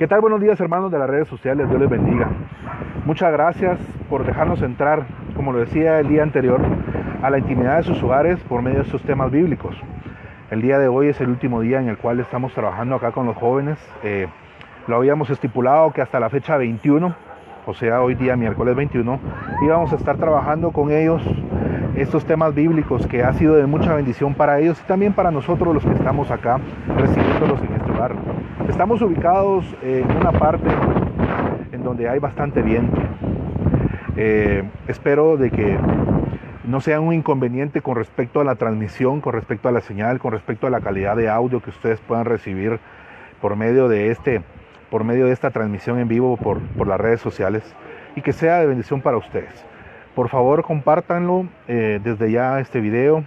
¿Qué tal? Buenos días, hermanos de las redes sociales, Dios les bendiga. Muchas gracias por dejarnos entrar, como lo decía el día anterior, a la intimidad de sus hogares por medio de estos temas bíblicos. El día de hoy es el último día en el cual estamos trabajando acá con los jóvenes. Lo habíamos estipulado que hasta la fecha 21, o sea, hoy día miércoles 21, íbamos a estar trabajando con ellos estos temas bíblicos que ha sido de mucha bendición para ellos y también para nosotros los que estamos acá recibiéndolos en este lugar. Estamos ubicados en una parte en donde hay bastante viento. Espero de que no sea un inconveniente con respecto a la transmisión, con respecto a la señal, con respecto a la calidad de audio que ustedes puedan recibir por medio de esta transmisión en vivo por las redes sociales, y que sea de bendición para ustedes. Por favor, compártanlo desde ya este video,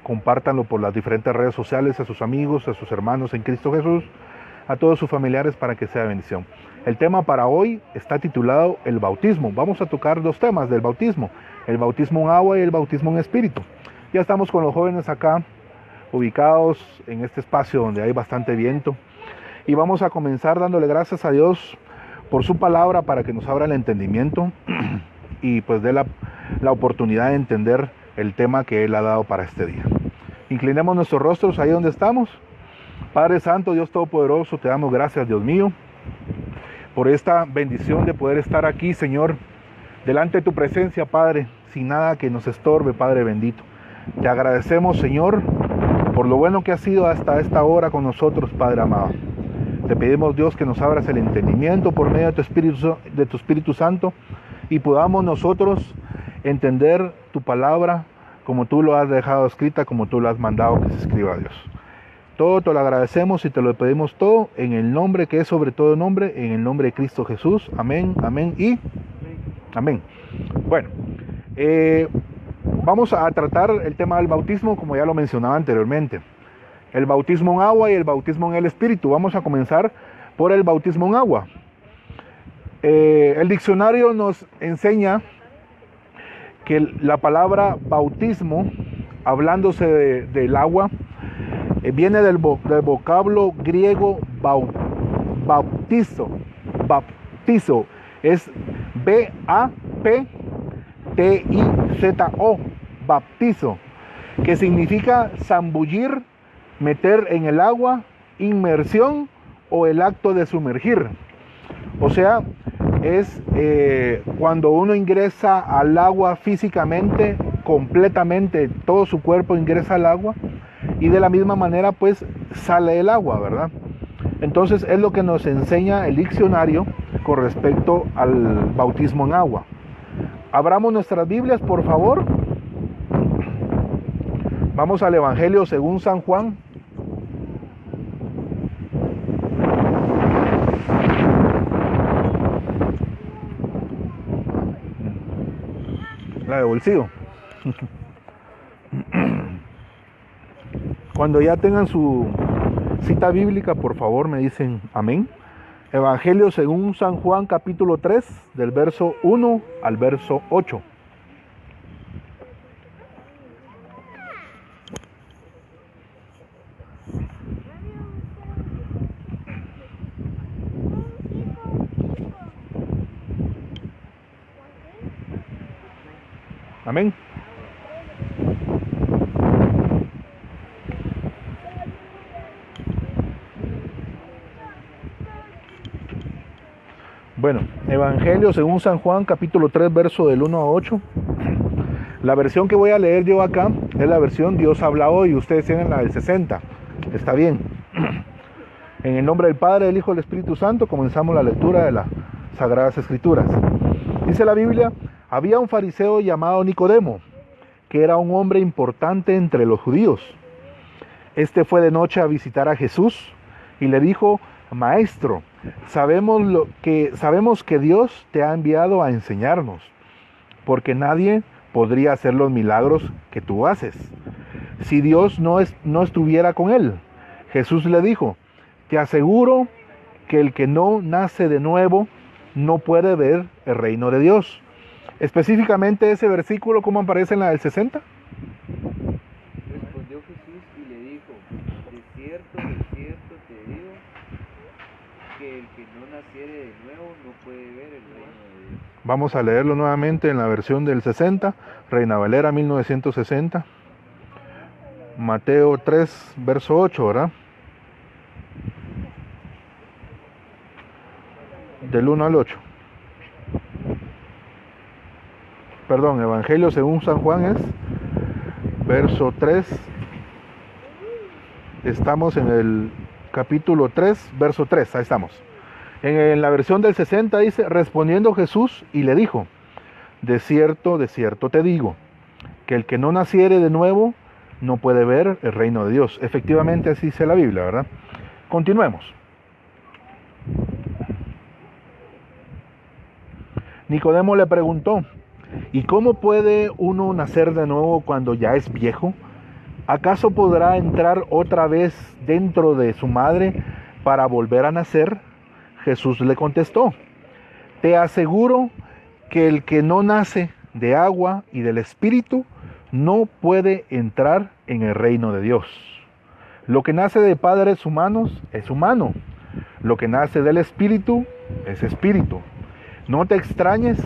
compártanlo por las diferentes redes sociales a sus amigos, a sus hermanos en Cristo Jesús, a todos sus familiares, para que sea de bendición. El tema para hoy está titulado el bautismo. Vamos a tocar dos temas del bautismo: el bautismo en agua y el bautismo en espíritu. Ya estamos con los jóvenes acá, ubicados en este espacio donde hay bastante viento, y vamos a comenzar dándole gracias a Dios por su palabra, para que nos abra el entendimiento y pues dé la oportunidad de entender el tema que Él ha dado para este día. Inclinemos nuestros rostros ahí donde estamos. Padre Santo, Dios Todopoderoso, te damos gracias, Dios mío, por esta bendición de poder estar aquí, Señor, delante de tu presencia, Padre, sin nada que nos estorbe, Padre bendito. Te agradecemos, Señor, por lo bueno que has sido hasta esta hora con nosotros, Padre amado. Te pedimos, Dios, que nos abras el entendimiento por medio de tu Espíritu Santo, y podamos nosotros entender tu palabra como tú lo has dejado escrita, como tú lo has mandado que se escriba, Dios. Todo te lo agradecemos y te lo pedimos todo en el nombre que es sobre todo nombre, en el nombre de Cristo Jesús. Amén, amén y amén. Bueno, vamos a tratar el tema del bautismo, como ya lo mencionaba anteriormente. El bautismo en agua y el bautismo en el Espíritu. Vamos a comenzar por el bautismo en agua. El diccionario nos enseña que la palabra bautismo, hablándose del agua, viene del vocablo griego bautizo. Baptizo es B-A-P-T-I-Z-O, baptizo, que significa zambullir, meter en el agua, inmersión o el acto de sumergir. O sea, es cuando uno ingresa al agua físicamente, completamente, todo su cuerpo ingresa al agua, y de la misma manera pues sale el agua, ¿verdad? Entonces es lo que nos enseña el diccionario con respecto al bautismo en agua. Abramos nuestras Biblias, por favor. Vamos al Evangelio según San Juan. La de bolsillo. Cuando ya tengan su cita bíblica, por favor me dicen amén. Evangelio según San Juan, capítulo 3, del verso 1 al verso 8. Amén. Bueno, Evangelio según San Juan, capítulo 3, verso del 1 a 8. La versión que voy a leer yo acá es la versión Dios habla hoy. Ustedes tienen la del 60. Está bien. En el nombre del Padre, del Hijo y del Espíritu Santo, comenzamos la lectura de las Sagradas Escrituras. Dice la Biblia: había un fariseo llamado Nicodemo, que era un hombre importante entre los judíos. Este fue de noche a visitar a Jesús y le dijo: Maestro, sabemos que Dios te ha enviado a enseñarnos, porque nadie podría hacer los milagros que tú haces si Dios no estuviera con él. Jesús le dijo: te aseguro que el que no nace de nuevo no puede ver el reino de Dios. Específicamente ese versículo, ¿cómo aparece en la del 60? Respondió Jesús y le dijo: de cierto te digo, que que el que no naciere de nuevo no puede ver el reino de Dios. Vamos a leerlo nuevamente en la versión del 60, Reina Valera 1960. Mateo 3, verso 8, ¿verdad? Del 1 al 8. Perdón, Evangelio según San Juan es verso 3. Estamos en el capítulo 3, verso 3, ahí estamos. En la versión del 60 dice, respondiendo Jesús y le dijo, de cierto te digo, que el que no naciere de nuevo no puede ver el reino de Dios. Efectivamente así dice la Biblia, ¿verdad? Continuemos. Nicodemo le preguntó, ¿y cómo puede uno nacer de nuevo cuando ya es viejo? ¿Acaso podrá entrar otra vez dentro de su madre para volver a nacer? Jesús le contestó, te aseguro que el que no nace de agua y del Espíritu no puede entrar en el reino de Dios. Lo que nace de padres humanos es humano, lo que nace del Espíritu es espíritu. No te extrañes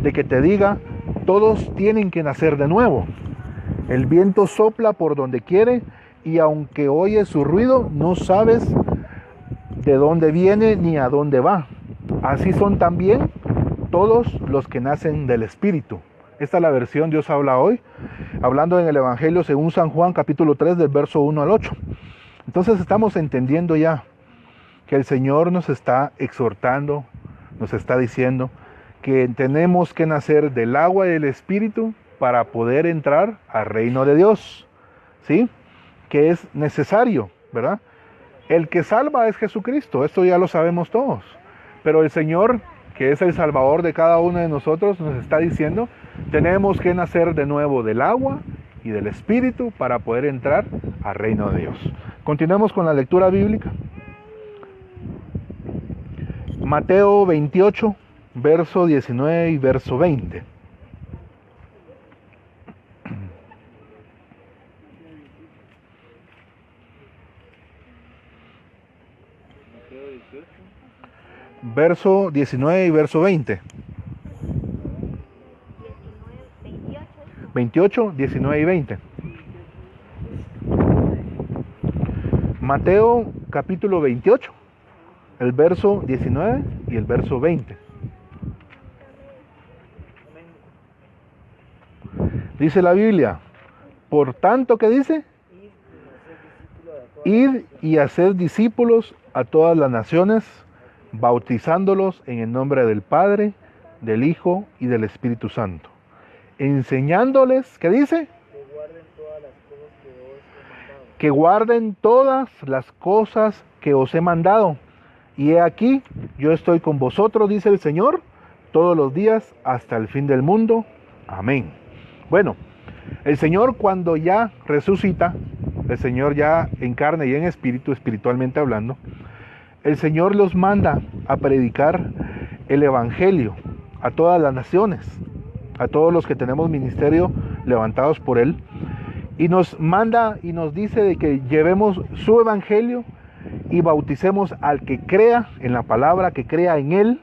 de que te diga, todos tienen que nacer de nuevo. El viento sopla por donde quiere y aunque oyes su ruido, no sabes de dónde viene ni a dónde va. Así son también todos los que nacen del Espíritu. Esta es la versión Dios habla hoy, hablando en el Evangelio según San Juan, capítulo 3, del verso 1 al 8. Entonces estamos entendiendo ya que el Señor nos está exhortando, nos está diciendo que tenemos que nacer del agua y del Espíritu para poder entrar al reino de Dios, ¿sí? Que es necesario, ¿verdad? El que salva es Jesucristo, esto ya lo sabemos todos, pero el Señor, que es el Salvador de cada uno de nosotros, nos está diciendo, tenemos que nacer de nuevo del agua y del Espíritu para poder entrar al reino de Dios. Continuemos con la lectura bíblica. Mateo 28, verso 19 y verso 20. Mateo 18. Verso 19 y verso 20. 28, 19 y 20. Mateo capítulo 28, el verso 19 y el verso 20. Dice la Biblia, por tanto, ¿qué dice? Id y haced discípulos a todas las naciones, bautizándolos en el nombre del Padre, del Hijo y del Espíritu Santo. Enseñándoles, ¿qué dice? Que guarden todas las cosas que os he mandado. Y he aquí, yo estoy con vosotros, dice el Señor, todos los días hasta el fin del mundo. Amén. Bueno, el Señor cuando ya resucita, el Señor ya en carne y en espíritu, espiritualmente hablando, el Señor los manda a predicar el Evangelio a todas las naciones, a todos los que tenemos ministerio levantados por Él, y nos manda y nos dice de que llevemos su Evangelio y bauticemos al que crea en la palabra, que crea en Él,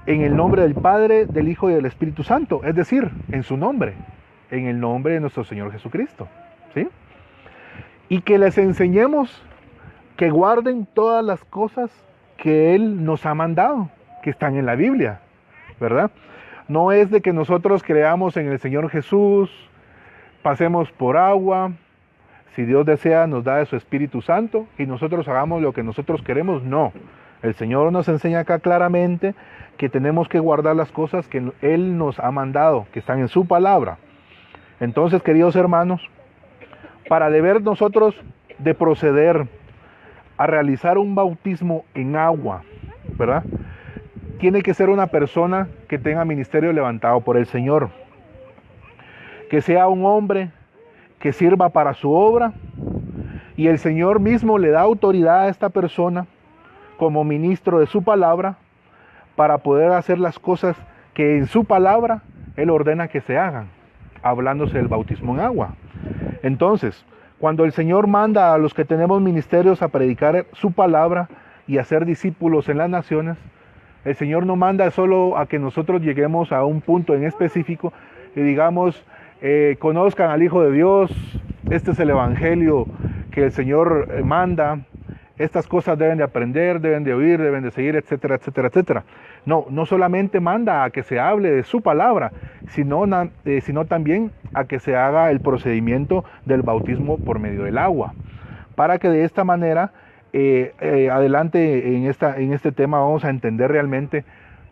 en el nombre del Padre, del Hijo y del Espíritu Santo, es decir, en su nombre, en el nombre de nuestro Señor Jesucristo, ¿sí? Y que les enseñemos que guarden todas las cosas que Él nos ha mandado, que están en la Biblia, ¿verdad? No es de que nosotros creamos en el Señor Jesús, pasemos por agua, si Dios desea nos da de su Espíritu Santo y nosotros hagamos lo que nosotros queremos, no. El Señor nos enseña acá claramente que tenemos que guardar las cosas que Él nos ha mandado, que están en su palabra. Entonces, queridos hermanos, para deber nosotros de proceder a realizar un bautismo en agua, ¿verdad? Tiene que ser una persona que tenga ministerio levantado por el Señor, que sea un hombre que sirva para su obra, y el Señor mismo le da autoridad a esta persona como ministro de su palabra para poder hacer las cosas que en su palabra Él ordena que se hagan, hablándose del bautismo en agua. Entonces, cuando el Señor manda a los que tenemos ministerios a predicar su palabra, y hacer discípulos en las naciones. El Señor no manda solo a que nosotros lleguemos a un punto en específico y digamos, conozcan al Hijo de Dios, este es el Evangelio que el Señor manda, estas cosas deben de aprender, deben de oír, deben de seguir, etcétera, etcétera, etcétera. No solamente manda a que se hable de su palabra, sino también a que se haga el procedimiento del bautismo por medio del agua, para que de esta manera, adelante en este tema vamos a entender realmente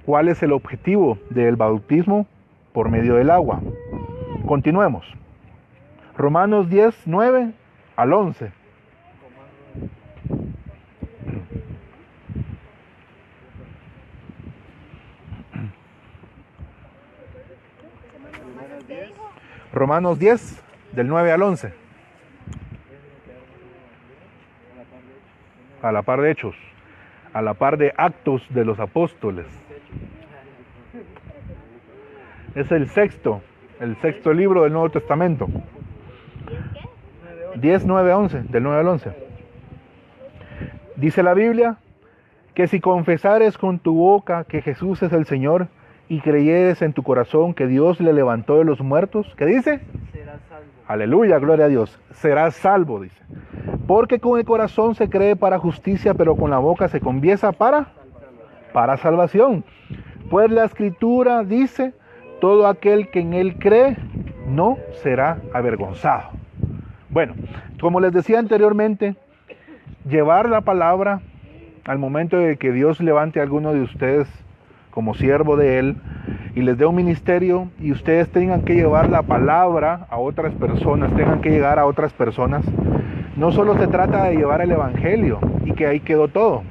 cuál es el objetivo del bautismo por medio del agua. Continuemos. Romanos 10, 9 al 11. Romanos 10, del 9 al 11. A la par de Hechos, a la par de Actos de los Apóstoles. Es el sexto libro del Nuevo Testamento. 10, 9, 11, del 9 al 11. Dice la Biblia que si confesares con tu boca que Jesús es el Señor y creyeres en tu corazón que Dios le levantó de los muertos, ¿qué dice? Serás salvo. Aleluya, gloria a Dios. Serás salvo, dice. Porque con el corazón se cree para justicia, pero con la boca se confiesa para salvación. Pues la Escritura dice, todo aquel que en él cree no será avergonzado. Bueno, como les decía anteriormente, llevar la palabra al momento de que Dios levante a alguno de ustedes como siervo de Él y les dé un ministerio y ustedes tengan que llevar la palabra a otras personas, tengan que llegar a otras personas, no solo se trata de llevar el Evangelio y que ahí quedó todo.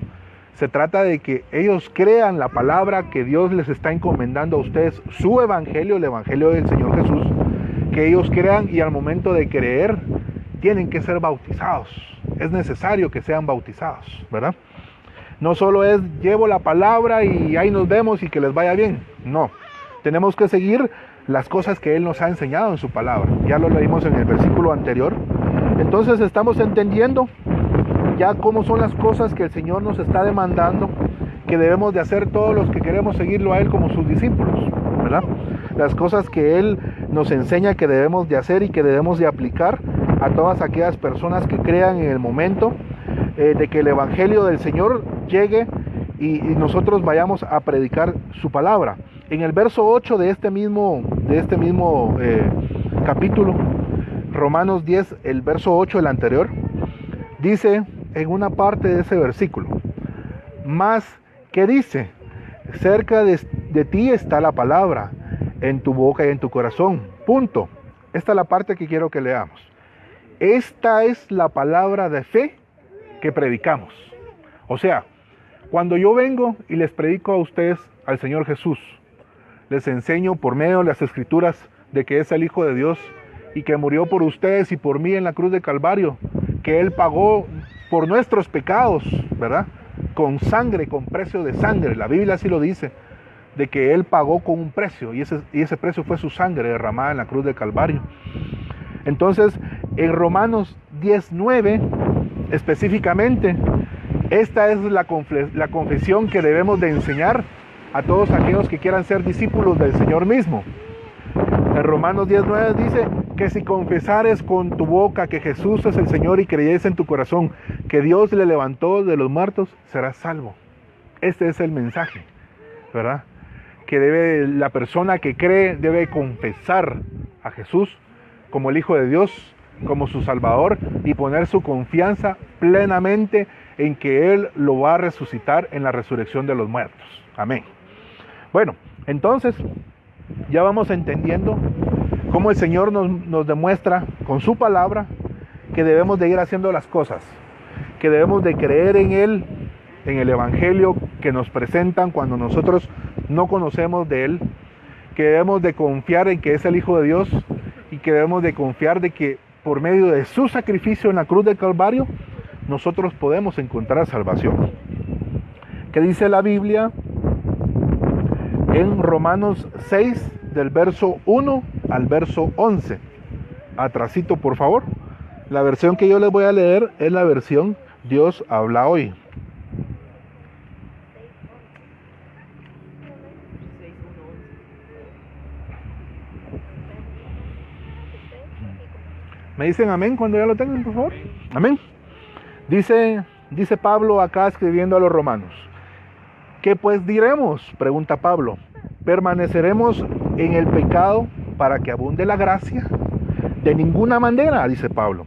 Se trata de que ellos crean la palabra que Dios les está encomendando a ustedes, su Evangelio, el Evangelio del Señor Jesús, que ellos crean y al momento de creer tienen que ser bautizados. Es necesario que sean bautizados, ¿verdad? No solo es llevo la palabra y ahí nos vemos y que les vaya bien. No, tenemos que seguir las cosas que Él nos ha enseñado en su palabra. Ya lo leímos en el versículo anterior. Entonces estamos entendiendo ya cómo son las cosas que el Señor nos está demandando, que debemos de hacer todos los que queremos seguirlo a Él como sus discípulos, ¿verdad? Las cosas que Él nos enseña que debemos de hacer y que debemos de aplicar a todas aquellas personas que crean en el momento de que el Evangelio del Señor llegue y nosotros vayamos a predicar su palabra. En el verso 8 de este mismo capítulo, Romanos 10, el verso 8, el anterior, dice en una parte de ese versículo, más que dice, cerca de ti está la palabra, en tu boca y en tu corazón, punto. Esta es la parte que quiero que leamos. Esta es la palabra de fe que predicamos. O sea, cuando yo vengo y les predico a ustedes al Señor Jesús, les enseño por medio de las Escrituras de que es el Hijo de Dios y que murió por ustedes y por mí en la cruz de Calvario, que Él pagó por nuestros pecados, ¿verdad? Con sangre, con precio de sangre. La Biblia así lo dice, de que Él pagó con un precio y ese precio fue su sangre derramada en la cruz de Calvario. Entonces, en Romanos 10:9, específicamente, esta es la confesión que debemos de enseñar a todos aquellos que quieran ser discípulos del Señor mismo. En Romanos 10:9 dice que si confesares con tu boca que Jesús es el Señor y creyes en tu corazón que Dios le levantó de los muertos, serás salvo. Este es el mensaje, ¿verdad? Que la persona que cree debe confesar a Jesús como el Hijo de Dios, como su Salvador, y poner su confianza plenamente en que Él lo va a resucitar en la resurrección de los muertos. Amén. Bueno, entonces ya vamos entendiendo cómo el Señor nos demuestra con su palabra que debemos de ir haciendo las cosas, que debemos de creer en Él, en el Evangelio que nos presentan cuando nosotros no conocemos de Él, que debemos de confiar en que es el Hijo de Dios y que debemos de confiar de que por medio de su sacrificio en la cruz del Calvario nosotros podemos encontrar salvación. ¿Qué dice la Biblia? En Romanos 6, del verso 1 al verso 11. Atrasito, por favor. La versión que yo les voy a leer es la versión Dios habla hoy. ¿Me dicen amén cuando ya lo tengan, por favor? Amén. Dice Pablo acá escribiendo a los romanos. ¿Qué pues diremos? Pregunta Pablo. ¿Permaneceremos en el pecado para que abunde la gracia? De ninguna manera, dice Pablo.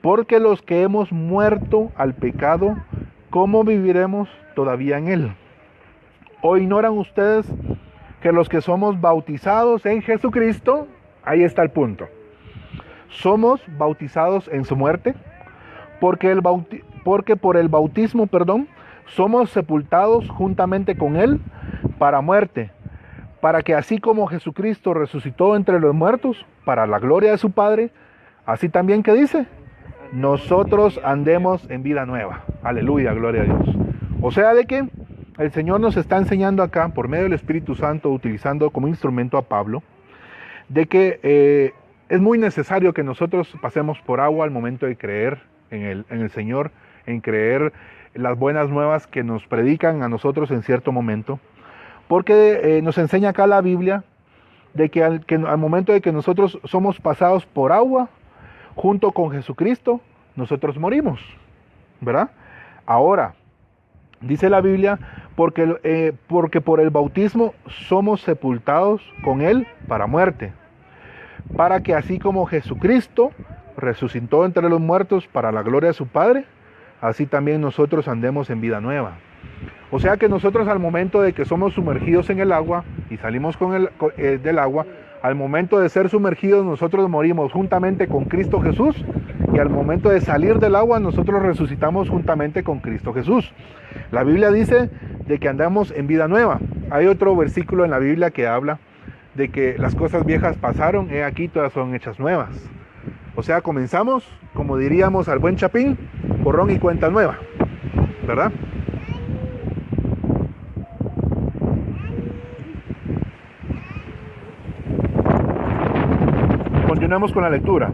Porque los que hemos muerto al pecado, ¿cómo viviremos todavía en él? ¿O ignoran ustedes que los que somos bautizados en Jesucristo, ahí está el punto, somos bautizados en su muerte? Porque por el bautismo, somos sepultados juntamente con él para muerte, para que así como Jesucristo resucitó entre los muertos para la gloria de su Padre, así también, ¿qué dice? Nosotros andemos en vida nueva. Aleluya, gloria a Dios. O sea, de que el Señor nos está enseñando acá, por medio del Espíritu Santo, utilizando como instrumento a Pablo, de que es muy necesario que nosotros pasemos por agua al momento de creer en el Señor, en creer las buenas nuevas que nos predican a nosotros en cierto momento, porque nos enseña acá la Biblia de que al momento de que nosotros somos pasados por agua, junto con Jesucristo, nosotros morimos, ¿verdad? Ahora, dice la Biblia, porque por el bautismo somos sepultados con Él para muerte, para que así como Jesucristo resucitó entre los muertos para la gloria de su Padre, así también nosotros andemos en vida nueva. O sea que nosotros al momento de que somos sumergidos en el agua y salimos del agua, al momento de ser sumergidos nosotros morimos juntamente con Cristo Jesús, y al momento de salir del agua nosotros resucitamos juntamente con Cristo Jesús. La Biblia dice de que andamos en vida nueva. Hay otro versículo en la Biblia que habla de que las cosas viejas pasaron, he aquí todas son hechas nuevas. O sea, comenzamos, como diríamos al buen Chapín, borrón y cuenta nueva, ¿verdad? Continuamos con la lectura.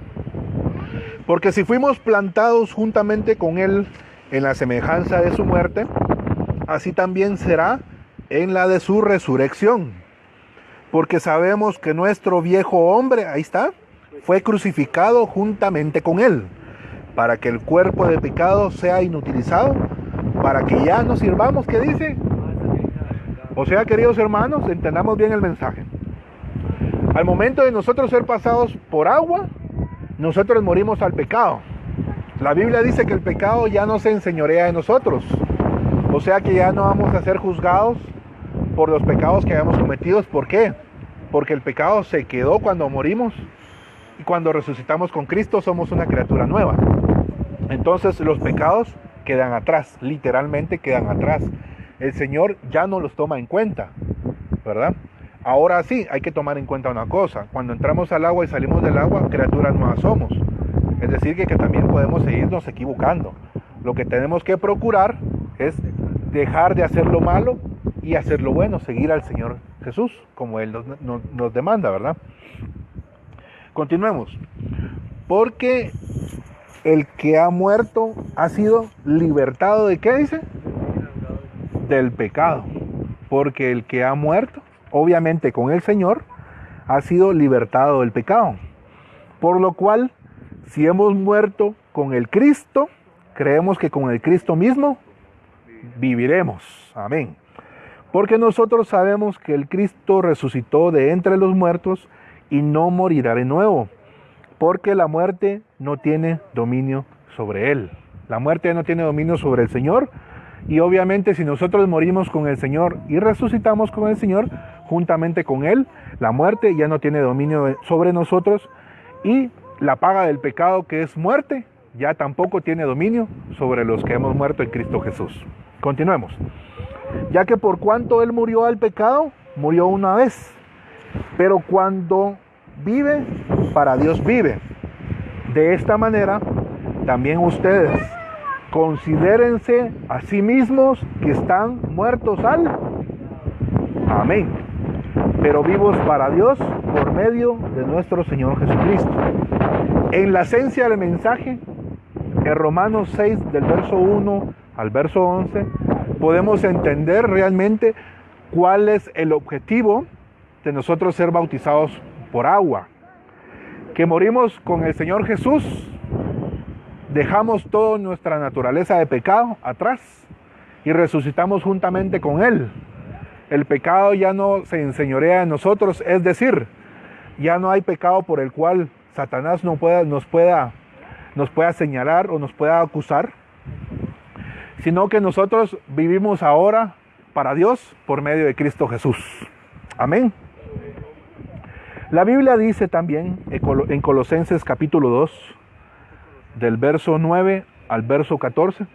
Porque si fuimos plantados juntamente con Él en la semejanza de su muerte, así también será en la de su resurrección. Porque sabemos que nuestro viejo hombre, ahí está, fue crucificado juntamente con Él, para que el cuerpo de pecado sea inutilizado, para que ya no sirvamos, ¿qué dice? O sea, queridos hermanos, entendamos bien el mensaje. Al momento de nosotros ser pasados por agua, nosotros morimos al pecado. La Biblia dice que el pecado ya no se enseñorea de nosotros. O sea que ya no vamos a ser juzgados por los pecados que hayamos cometido. ¿Por qué? Porque el pecado se quedó cuando morimos, y cuando resucitamos con Cristo somos una criatura nueva. Entonces los pecados quedan atrás, literalmente quedan atrás. El Señor ya no los toma en cuenta, ¿verdad? Ahora sí, hay que tomar en cuenta una cosa. Cuando entramos al agua y salimos del agua, criaturas nuevas somos. Es decir, que también podemos seguirnos equivocando. Lo que tenemos que procurar es dejar de hacer lo malo y hacer lo bueno, seguir al Señor Jesús, como Él nos demanda, ¿verdad? Continuemos. Porque el que ha muerto ha sido libertado ¿de qué dice? Del pecado. Porque el que ha muerto, obviamente con el Señor, ha sido libertado del pecado. Por lo cual, si hemos muerto con el Cristo, creemos que con el Cristo mismo viviremos. Amén. Porque nosotros sabemos que el Cristo resucitó de entre los muertos y no morirá de nuevo. Porque la muerte no tiene dominio sobre él. La muerte no tiene dominio sobre el Señor. Y obviamente si nosotros morimos con el Señor y resucitamos con el Señor, juntamente con Él, la muerte ya no tiene dominio sobre nosotros, y la paga del pecado, que es muerte, ya tampoco tiene dominio sobre los que hemos muerto en Cristo Jesús. Continuemos. Ya que por cuanto Él murió al pecado, murió una vez, pero cuando vive, para Dios vive. De esta manera, también ustedes considérense a sí mismos que están muertos al amén, pero vivos para Dios por medio de nuestro Señor Jesucristo. En la esencia del mensaje, en Romanos 6, del verso 1 al verso 11, podemos entender realmente cuál es el objetivo de nosotros ser bautizados por agua. que morimos con el Señor Jesús, dejamos toda nuestra naturaleza de pecado atrás y resucitamos juntamente con Él. El pecado ya no se enseñorea en nosotros, es decir, ya no hay pecado por el cual Satanás nos pueda señalar o nos pueda acusar, sino que nosotros vivimos ahora para Dios por medio de Cristo Jesús. Amén. La Biblia dice también en Colosenses capítulo 2, del verso 9 al verso 14.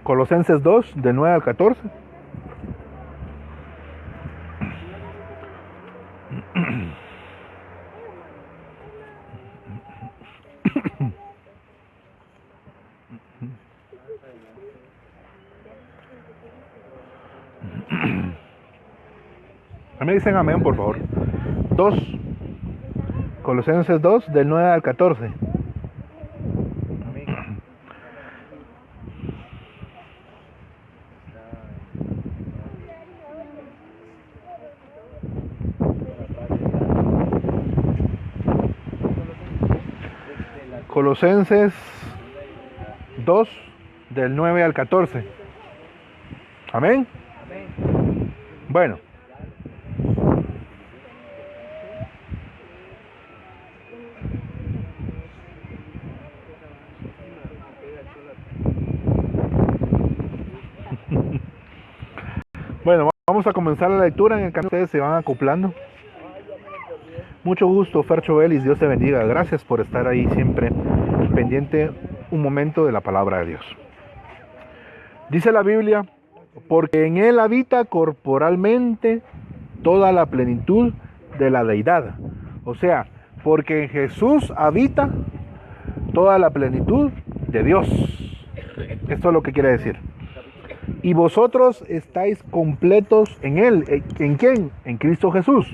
Colosenses 2, del 9 al 14. Me dicen amén, por favor. 2. Colosenses 2, del 9 al 14. Colosenses 2, del 9 al 14. Amén. Bueno. Bueno, vamos a comenzar la lectura. En el camino ustedes se van acoplando. Mucho gusto, Fercho Vélez, Dios te bendiga. Gracias por estar ahí siempre pendiente un momento de la palabra de Dios. Dice la Biblia, porque en Él habita corporalmente toda la plenitud de la deidad. O sea, porque en Jesús habita toda la plenitud de Dios. Esto es lo que quiere decir. Y vosotros estáis completos en Él. ¿En quién? En Cristo Jesús,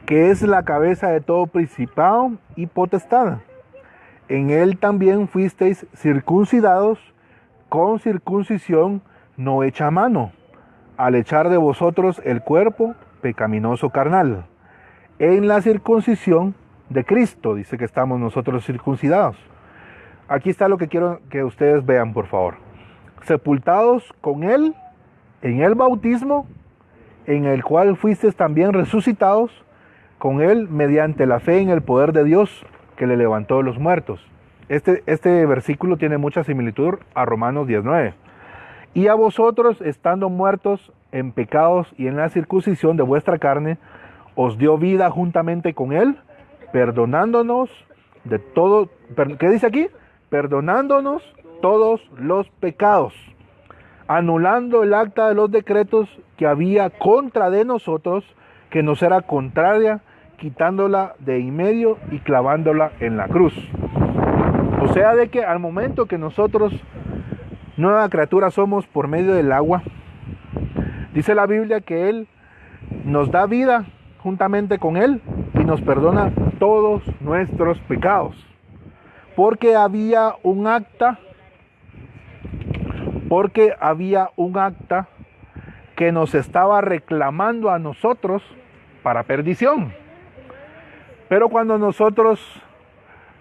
que es la cabeza de todo principado y potestad. En Él también fuisteis circuncidados con circuncisión no hecha a mano, al echar de vosotros el cuerpo pecaminoso carnal, en la circuncisión de Cristo. Dice que estamos nosotros circuncidados. Aquí está lo que quiero que ustedes vean, por favor. Sepultados con Él en el bautismo, en el cual fuisteis también resucitados con Él mediante la fe en el poder de Dios que le levantó de los muertos. Este versículo tiene mucha similitud a Romanos 19. Y a vosotros, estando muertos en pecados y en la circuncisión de vuestra carne, os dio vida juntamente con Él, perdonándonos de todo. ¿Qué dice aquí? Perdonándonos todos los pecados, anulando el acta de los decretos que había contra de nosotros, que nos era contraria, quitándola de en medio y clavándola en la cruz. O sea, de que al momento que nosotros, nueva criatura somos por medio del agua, dice la Biblia que Él nos da vida juntamente con Él y nos perdona todos nuestros pecados. Porque había un acta que nos estaba reclamando a nosotros para perdición. Pero cuando nosotros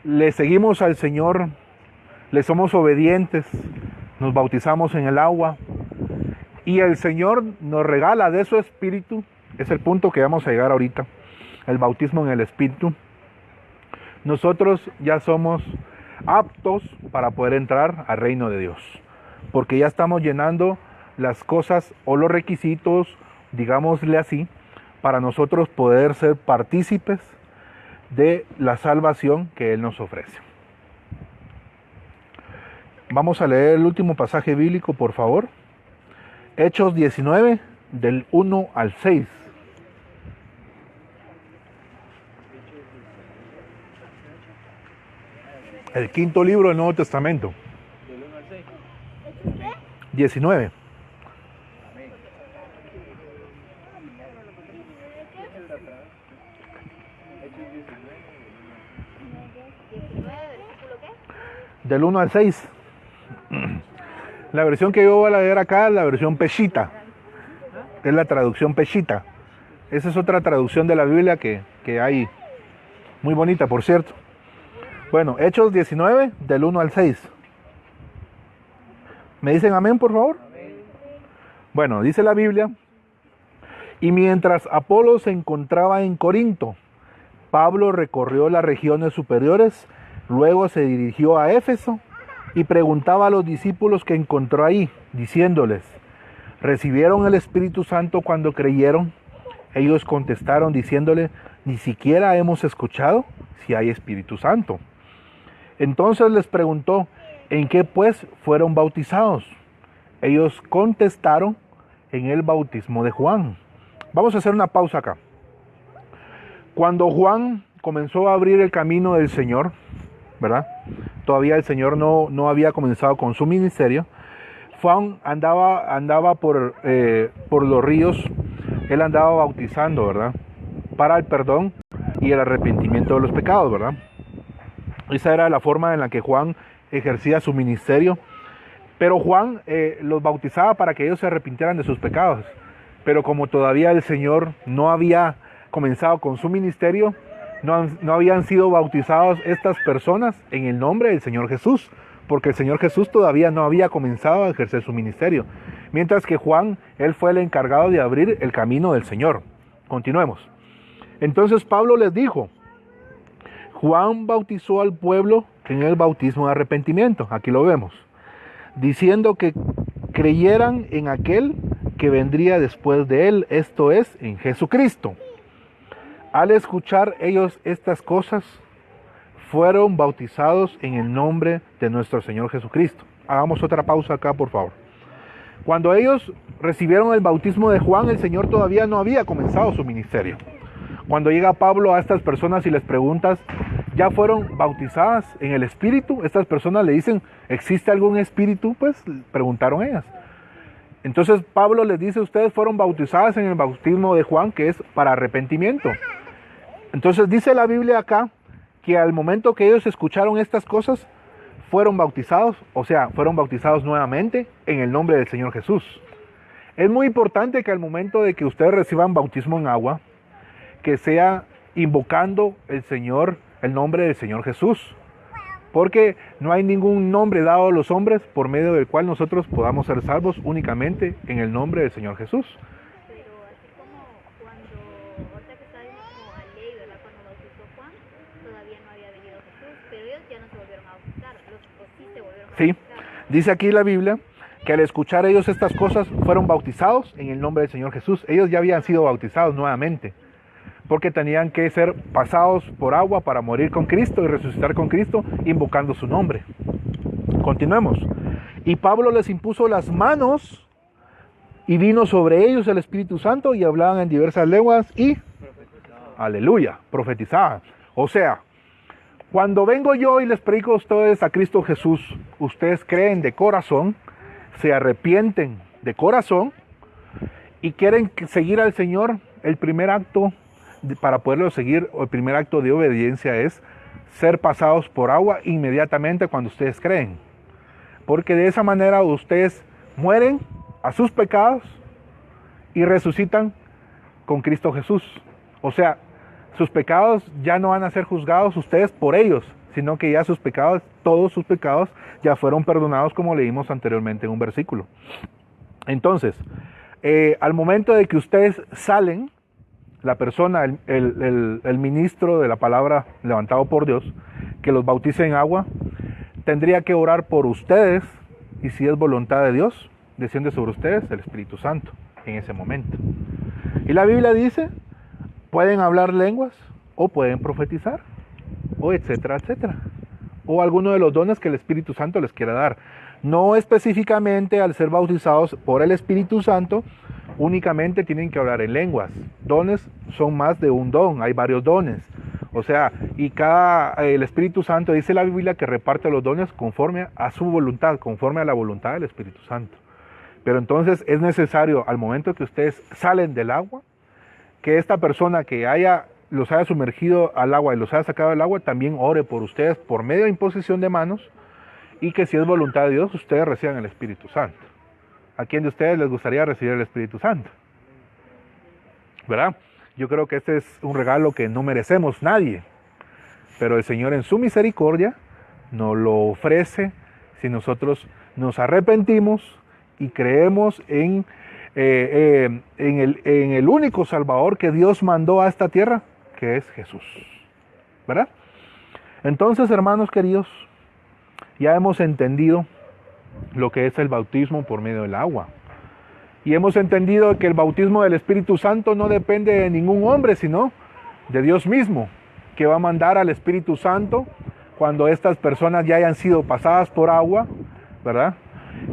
le seguimos al Señor, le somos obedientes, nos bautizamos en el agua y el Señor nos regala de su Espíritu, es el punto que vamos a llegar ahorita, el bautismo en el Espíritu. Nosotros ya somos aptos para poder entrar al reino de Dios, porque ya estamos llenando las cosas o los requisitos, digámosle así, para nosotros poder ser partícipes de la salvación que Él nos ofrece. Vamos a leer el último pasaje bíblico, por favor. Hechos 19, del 1 al 6. El quinto libro del Nuevo Testamento. Del 1 al 6. 19. Del 1 al 6. La versión que yo voy a leer acá es la versión Peshitta. Es la traducción Peshitta. Esa es otra traducción de la Biblia que hay. Muy bonita, por cierto. Bueno, Hechos 19, del 1 al 6. ¿Me dicen amén, por favor? Bueno, dice la Biblia: y mientras Apolo se encontraba en Corinto, Pablo recorrió las regiones superiores, luego se dirigió a Éfeso y preguntaba a los discípulos que encontró ahí, diciéndoles: ¿recibieron el Espíritu Santo cuando creyeron? Ellos contestaron diciéndole: ni siquiera hemos escuchado si hay Espíritu Santo. Entonces les preguntó: ¿en qué pues fueron bautizados? Ellos contestaron: en el bautismo de Juan. Vamos a hacer una pausa acá. Cuando Juan comenzó a abrir el camino del Señor, ¿verdad? Todavía el Señor no había comenzado con su ministerio. Juan andaba por los ríos, él andaba bautizando, ¿verdad? Para el perdón y el arrepentimiento de los pecados, ¿verdad? Esa era la forma en la que Juan ejercía su ministerio. Pero Juan los bautizaba para que ellos se arrepintieran de sus pecados. Pero como todavía el Señor no había comenzado con su ministerio, no habían sido bautizados estas personas en el nombre del Señor Jesús, porque el Señor Jesús todavía no había comenzado a ejercer su ministerio. Mientras que Juan, él fue el encargado de abrir el camino del Señor. Continuemos. Entonces Pablo les dijo: Juan bautizó al pueblo en el bautismo de arrepentimiento, aquí lo vemos, diciendo que creyeran en aquel que vendría después de él, esto es, en Jesucristo. Al escuchar ellos estas cosas, fueron bautizados en el nombre de nuestro Señor Jesucristo. Hagamos otra pausa acá, por favor. Cuando ellos recibieron el bautismo de Juan, el Señor todavía no había comenzado su ministerio. Cuando llega Pablo a estas personas y les preguntas: ¿ya fueron bautizadas en el Espíritu? Estas personas le dicen: ¿existe algún Espíritu? Pues preguntaron ellas. Entonces Pablo les dice: ustedes fueron bautizadas en el bautismo de Juan, que es para arrepentimiento. Entonces dice la Biblia acá que al momento que ellos escucharon estas cosas, fueron bautizados, o sea, fueron bautizados nuevamente en el nombre del Señor Jesús. Es muy importante que al momento de que ustedes reciban bautismo en agua, que sea invocando el nombre del Señor Jesús. Porque no hay ningún nombre dado a los hombres por medio del cual nosotros podamos ser salvos, únicamente en el nombre del Señor Jesús. Pero así como cuando, ahorita que está diciendo como a ley, ¿verdad? Cuando bautizó Juan, todavía no había venido Jesús, pero ellos ya no se volvieron a bautizar, los sí se volvieron a Sí, bautizar. dice aquí la Biblia que al escuchar ellos estas cosas fueron bautizados en el nombre del Señor Jesús. Ellos ya habían sido bautizados nuevamente, porque tenían que ser pasados por agua para morir con Cristo y resucitar con Cristo, invocando su nombre. Continuemos. Y Pablo les impuso las manos y vino sobre ellos el Espíritu Santo y hablaban en diversas lenguas y, aleluya, profetizaban. O sea, cuando vengo yo y les predico a ustedes a Cristo Jesús, ustedes creen de corazón, se arrepienten de corazón y quieren seguir al Señor. El primer acto para poderlo seguir, o el primer acto de obediencia, es ser pasados por agua inmediatamente cuando ustedes creen. Porque de esa manera ustedes mueren a sus pecados y resucitan con Cristo Jesús. O sea, sus pecados ya no van a ser juzgados ustedes por ellos, sino que ya sus pecados, todos sus pecados, ya fueron perdonados, como leímos anteriormente en un versículo. Entonces, al momento de que ustedes salen, la persona, el ministro de la palabra levantado por Dios, que los bautice en agua, tendría que orar por ustedes, y si es voluntad de Dios, desciende sobre ustedes el Espíritu Santo en ese momento. Y la Biblia dice: pueden hablar lenguas, o pueden profetizar, o etcétera, etcétera, o alguno de los dones que el Espíritu Santo les quiera dar. No específicamente al ser bautizados por el Espíritu Santo, únicamente tienen que hablar en lenguas. Dones son más de un don, hay varios dones. O sea, y el Espíritu Santo, dice la Biblia, que reparte los dones conforme a su voluntad, conforme a la voluntad del Espíritu Santo. Pero entonces es necesario, al momento que ustedes salen del agua, que esta persona que los haya sumergido al agua y los haya sacado del agua, también ore por ustedes por medio de imposición de manos, y que si es voluntad de Dios, ustedes reciban el Espíritu Santo. ¿A quién de ustedes les gustaría recibir el Espíritu Santo? ¿Verdad? Yo creo que este es un regalo que no merecemos nadie, pero el Señor en su misericordia nos lo ofrece si nosotros nos arrepentimos y creemos en el único Salvador que Dios mandó a esta tierra, que es Jesús. ¿Verdad? Entonces, hermanos queridos, ya hemos entendido lo que es el bautismo por medio del agua. Y hemos entendido que el bautismo del Espíritu Santo no depende de ningún hombre, sino de Dios mismo, que va a mandar al Espíritu Santo cuando estas personas ya hayan sido pasadas por agua, ¿verdad?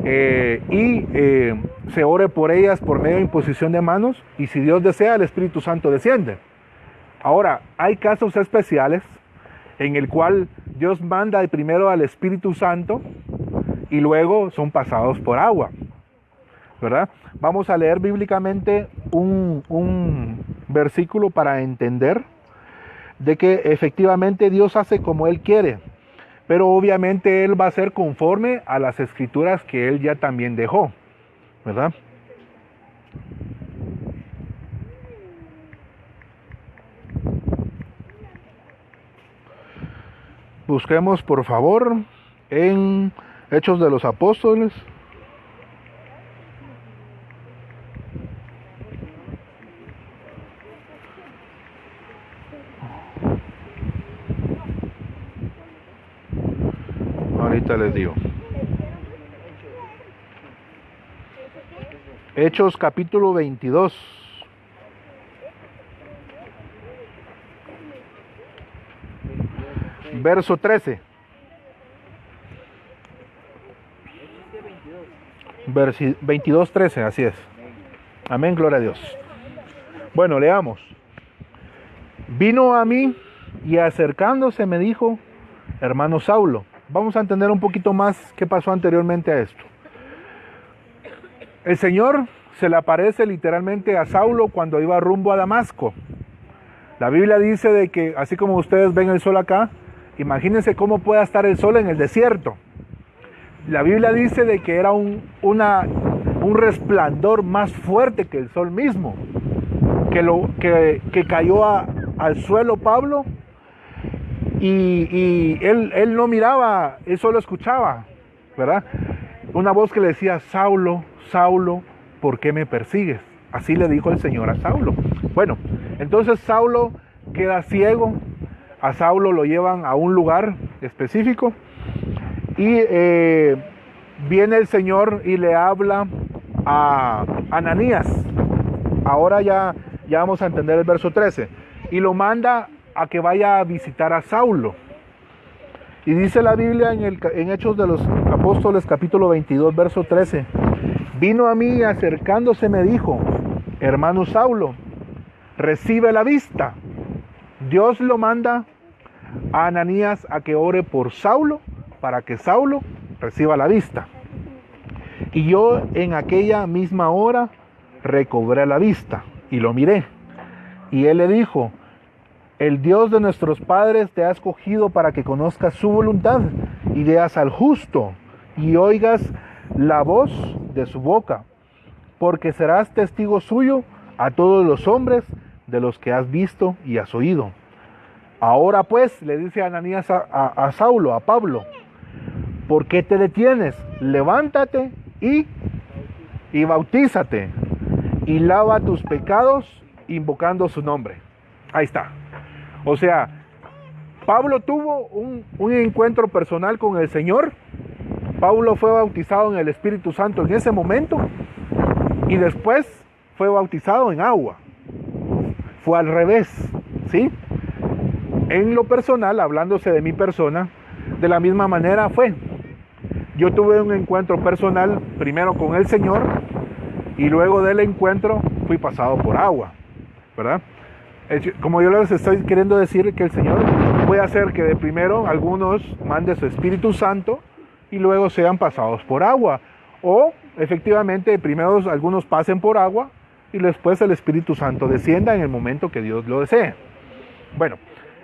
Se ore por ellas por medio de imposición de manos, y si Dios desea, el Espíritu Santo desciende. Ahora, hay casos especiales en el cual Dios manda primero al Espíritu Santo y luego son pasados por agua, ¿verdad? Vamos a leer bíblicamente un versículo para entender de que efectivamente Dios hace como Él quiere, pero obviamente Él va a ser conforme a las escrituras que Él ya también dejó, ¿verdad? Busquemos por favor en Hechos de los Apóstoles. Ahorita les digo. Hechos capítulo 22. Verso 13. 22:13, así es. Amén, gloria a Dios. Bueno, leamos. Vino a mí y acercándose me dijo, hermano Saulo. Vamos a entender un poquito más qué pasó anteriormente a esto. El Señor se le aparece literalmente a Saulo cuando iba rumbo a Damasco. La Biblia dice de que, así como ustedes ven el sol acá, imagínense cómo puede estar el sol en el desierto. La Biblia dice de que era un resplandor más fuerte que el sol mismo, que cayó al suelo Pablo, y él no miraba, él solo escuchaba, ¿verdad? Una voz que le decía, Saulo, Saulo, ¿por qué me persigues? Así le dijo el Señor a Saulo. Bueno, entonces Saulo queda ciego, a Saulo lo llevan a un lugar específico, y viene el Señor y le habla a Ananías. Ahora ya vamos a entender el verso 13. Y lo manda a que vaya a visitar a Saulo. Y dice la Biblia en Hechos de los Apóstoles capítulo 22, verso 13. Vino a mí y acercándose me dijo, hermano Saulo, recibe la vista. Dios lo manda a Ananías a que ore por Saulo, para que Saulo reciba la vista. Y yo en aquella misma hora recobré la vista y lo miré. Y él le dijo, el Dios de nuestros padres te ha escogido para que conozcas su voluntad y veas al justo y oigas la voz de su boca, porque serás testigo suyo a todos los hombres de los que has visto y has oído. Ahora pues, le dice Ananías a Saulo, a Pablo, ¿por qué te detienes? Levántate y bautízate y lava tus pecados invocando su nombre. Ahí está. O sea, Pablo tuvo un encuentro personal con el Señor. Pablo fue bautizado en el Espíritu Santo en ese momento y después fue bautizado en agua. Fue al revés, ¿sí? En lo personal, hablándose de mi persona, de la misma manera fue. Yo tuve un encuentro personal primero con el Señor y luego del encuentro fui pasado por agua, ¿verdad? Como yo les estoy queriendo decir, que el Señor puede hacer que de primero algunos mande su Espíritu Santo y luego sean pasados por agua, o efectivamente primero algunos pasen por agua y después el Espíritu Santo descienda en el momento que Dios lo desee. Bueno,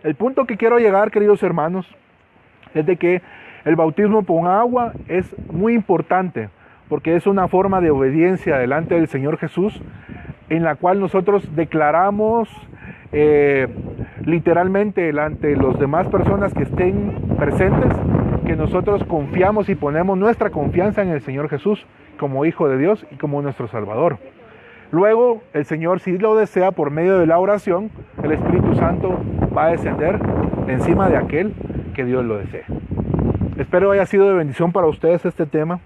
el punto que quiero llegar, queridos hermanos, es de que El bautismo con agua es muy importante porque es una forma de obediencia delante del Señor Jesús en la cual nosotros declaramos literalmente delante de las demás personas que estén presentes que nosotros confiamos y ponemos nuestra confianza en el Señor Jesús como Hijo de Dios y como nuestro Salvador. Luego el Señor, si lo desea, por medio de la oración, el Espíritu Santo va a descender encima de aquel que Dios lo desee. Espero haya sido de bendición para ustedes este tema.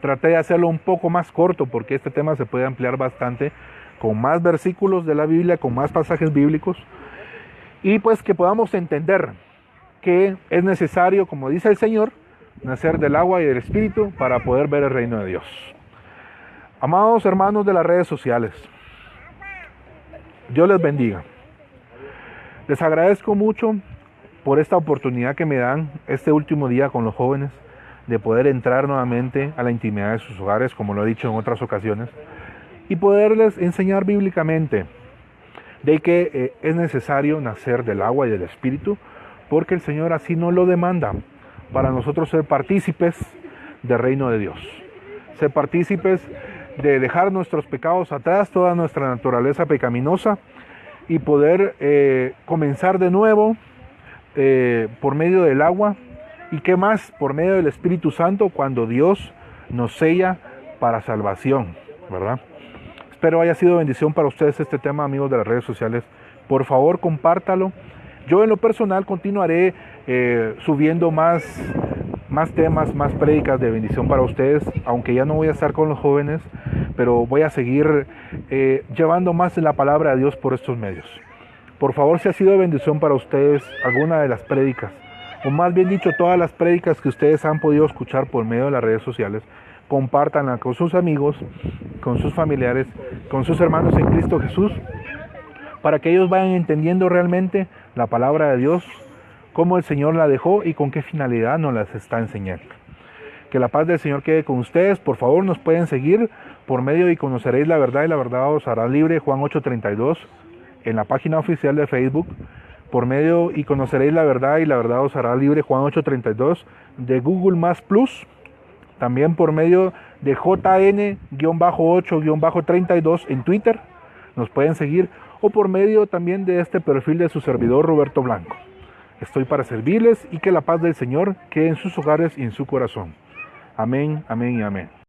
Traté de hacerlo un poco más corto porque este tema se puede ampliar bastante con más versículos de la Biblia, con más pasajes bíblicos y pues que podamos entender que es necesario, como dice el Señor, nacer del agua y del Espíritu para poder ver el reino de Dios. Amados hermanos de las redes sociales, Dios les bendiga. Les agradezco mucho por esta oportunidad que me dan este último día con los jóvenes de poder entrar nuevamente a la intimidad de sus hogares, como lo he dicho en otras ocasiones, y poderles enseñar bíblicamente de que es necesario nacer del agua y del Espíritu, porque el Señor así nos lo demanda, para nosotros ser partícipes del reino de Dios, ser partícipes de dejar nuestros pecados atrás, toda nuestra naturaleza pecaminosa, y poder comenzar de nuevo por medio del agua, y qué más, por medio del Espíritu Santo, cuando Dios nos sella para salvación, ¿verdad? Espero haya sido bendición para ustedes este tema, amigos de las redes sociales. Por favor, compártalo. Yo en lo personal continuaré subiendo más temas, más prédicas de bendición para ustedes, aunque ya no voy a estar con los jóvenes, pero voy a seguir llevando más de la palabra de Dios por estos medios. Por favor, si ha sido de bendición para ustedes alguna de las prédicas, o más bien dicho, todas las prédicas que ustedes han podido escuchar por medio de las redes sociales, compártanla con sus amigos, con sus familiares, con sus hermanos en Cristo Jesús, para que ellos vayan entendiendo realmente la palabra de Dios, cómo el Señor la dejó y con qué finalidad nos las está enseñando. Que la paz del Señor quede con ustedes. Por favor, nos pueden seguir por medio y conoceréis la verdad y la verdad os hará libre, Juan 8:32, en la página oficial de Facebook. Por medio y conoceréis la verdad y la verdad os hará libre, Juan 8:32, de Google Más Plus. También por medio de JN-8-32 en Twitter. Nos pueden seguir. O por medio también de este perfil de su servidor Roberto Blanco. Estoy para servirles y que la paz del Señor quede en sus hogares y en su corazón. Amén, amén y amén.